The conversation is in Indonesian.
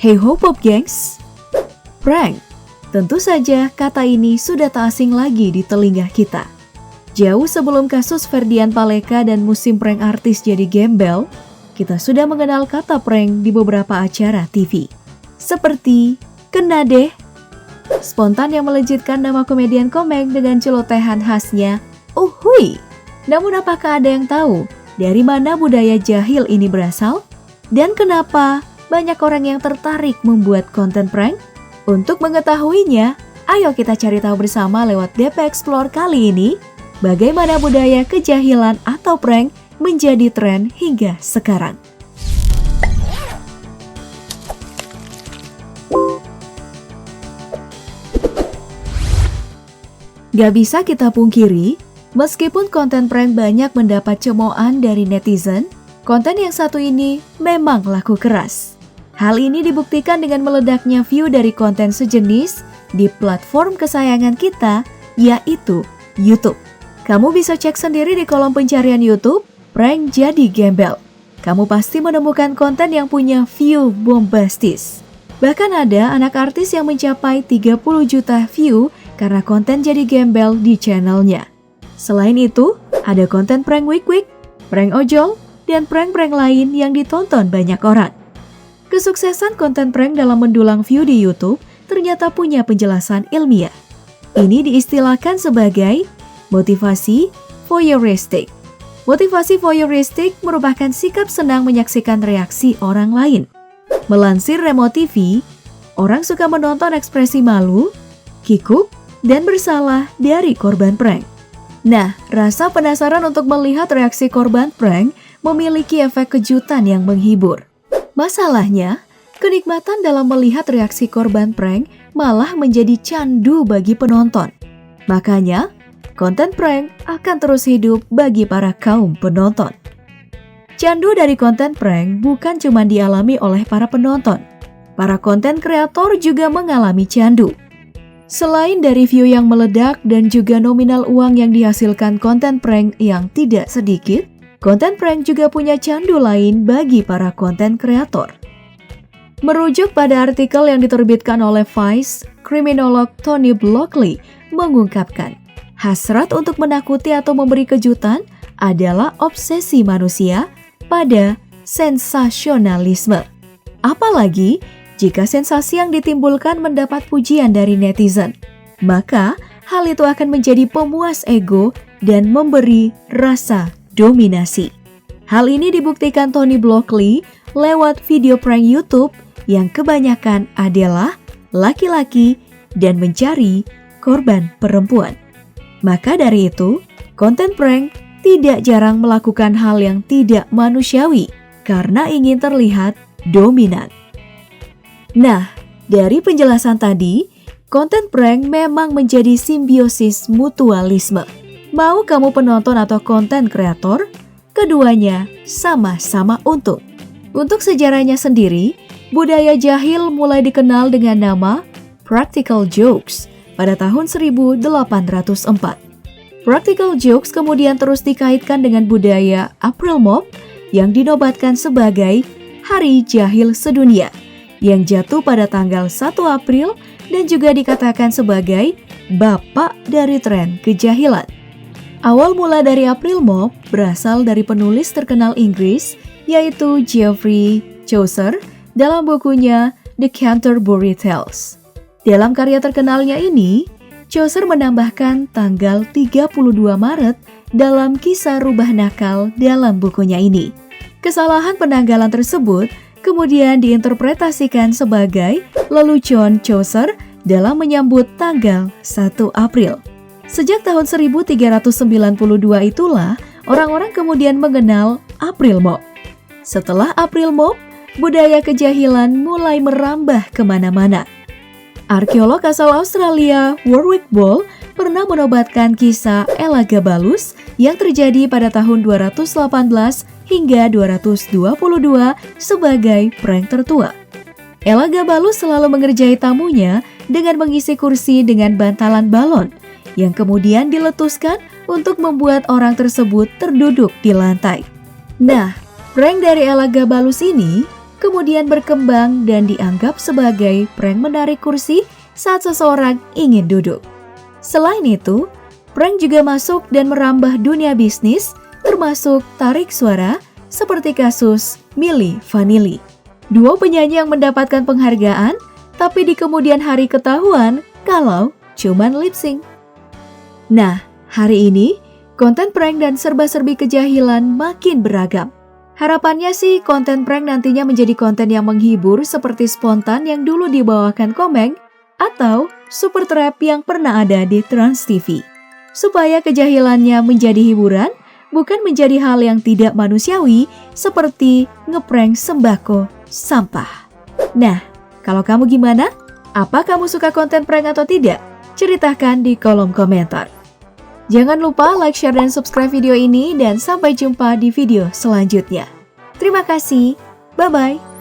Hey ho pop gengs, prank. Tentu saja kata ini sudah tak asing lagi di telinga kita. Jauh sebelum kasus Ferdian Paleka dan musim prank artis jadi gembel, kita sudah mengenal kata prank di beberapa acara TV. Seperti Kena Deh, spontan yang melejitkan nama komedian komeng dengan celotehan khasnya, Uhuy. Namun apakah ada yang tahu dari mana budaya jahil ini berasal? Dan kenapa banyak orang yang tertarik membuat konten prank? Untuk mengetahuinya, ayo kita cari tahu bersama lewat DP Explore kali ini, bagaimana budaya kejahilan atau prank menjadi tren hingga sekarang. Gak bisa kita pungkiri, meskipun konten prank banyak mendapat cemoohan dari netizen, konten yang satu ini memang laku keras. Hal ini dibuktikan dengan meledaknya view dari konten sejenis di platform kesayangan kita, yaitu YouTube. Kamu bisa cek sendiri di kolom pencarian YouTube, prank jadi gembel. Kamu pasti menemukan konten yang punya view bombastis. Bahkan ada anak artis yang mencapai 30 juta view karena konten jadi gembel di channelnya. Selain itu, ada konten prank wik-wik, prank ojol, dan prank-prank lain yang ditonton banyak orang. Kesuksesan konten prank dalam mendulang view di YouTube ternyata punya penjelasan ilmiah. Ini diistilahkan sebagai motivasi voyeuristik. Motivasi voyeuristik merupakan sikap senang menyaksikan reaksi orang lain. Melansir Remo TV, orang suka menonton ekspresi malu, kikuk, dan bersalah dari korban prank. Nah, rasa penasaran untuk melihat reaksi korban prank memiliki efek kejutan yang menghibur. Masalahnya, kenikmatan dalam melihat reaksi korban prank malah menjadi candu bagi penonton. Makanya, konten prank akan terus hidup bagi para kaum penonton. Candu dari konten prank bukan cuma dialami oleh para penonton. Para konten kreator juga mengalami candu. Selain dari view yang meledak dan juga nominal uang yang dihasilkan konten prank yang tidak sedikit, konten prank juga punya candu lain bagi para konten kreator. Merujuk pada artikel yang diterbitkan oleh Vice, kriminolog Tony Blockley mengungkapkan, hasrat untuk menakuti atau memberi kejutan adalah obsesi manusia pada sensasionalisme. Apalagi jika sensasi yang ditimbulkan mendapat pujian dari netizen, maka hal itu akan menjadi pemuas ego dan memberi rasa dominasi. Hal ini dibuktikan Tony Blockley lewat video prank YouTube yang kebanyakan adalah laki-laki dan mencari korban perempuan. Maka dari itu, konten prank tidak jarang melakukan hal yang tidak manusiawi karena ingin terlihat dominan. Nah, dari penjelasan tadi, konten prank memang menjadi simbiosis mutualisme. Mau kamu penonton atau konten kreator, keduanya sama-sama untung. Untuk sejarahnya sendiri, budaya jahil mulai dikenal dengan nama practical jokes pada tahun 1804. Practical jokes kemudian terus dikaitkan dengan budaya April Mop yang dinobatkan sebagai Hari Jahil Sedunia yang jatuh pada tanggal 1 April dan juga dikatakan sebagai bapak dari tren kejahilan. Awal mula dari April Mop berasal dari penulis terkenal Inggris yaitu Geoffrey Chaucer dalam bukunya The Canterbury Tales. Dalam karya terkenalnya ini, Chaucer menambahkan tanggal 32 Maret dalam kisah rubah nakal dalam bukunya ini. Kesalahan penanggalan tersebut kemudian diinterpretasikan sebagai lelucon Chaucer dalam menyambut tanggal 1 April. Sejak tahun 1392 itulah orang-orang kemudian mengenal April Mop. Setelah April Mop, budaya kejahilan mulai merambah kemana-mana. Arkeolog asal Australia Warwick Ball pernah menobatkan kisah Elagabalus yang terjadi pada tahun 218 hingga 222 sebagai prank tertua. Elagabalus selalu mengerjai tamunya dengan mengisi kursi dengan bantalan balon yang kemudian diletuskan untuk membuat orang tersebut terduduk di lantai. Nah, prank dari Elagabalus ini kemudian berkembang dan dianggap sebagai prank menarik kursi saat seseorang ingin duduk. Selain itu, prank juga masuk dan merambah dunia bisnis, termasuk tarik suara, seperti kasus Milli Vanilli. Duo penyanyi yang mendapatkan penghargaan, tapi di kemudian hari ketahuan kalau cuman lip sync. Nah, hari ini konten prank dan serba-serbi kejahilan makin beragam. Harapannya sih konten prank nantinya menjadi konten yang menghibur seperti Spontan yang dulu dibawakan Komeng atau Super Trap yang pernah ada di Trans TV. Supaya kejahilannya menjadi hiburan, bukan menjadi hal yang tidak manusiawi seperti ngeprank sembako sampah. Nah, kalau kamu gimana? Apa kamu suka konten prank atau tidak? Ceritakan di kolom komentar. Jangan lupa like, share, dan subscribe video ini dan sampai jumpa di video selanjutnya. Terima kasih. Bye-bye.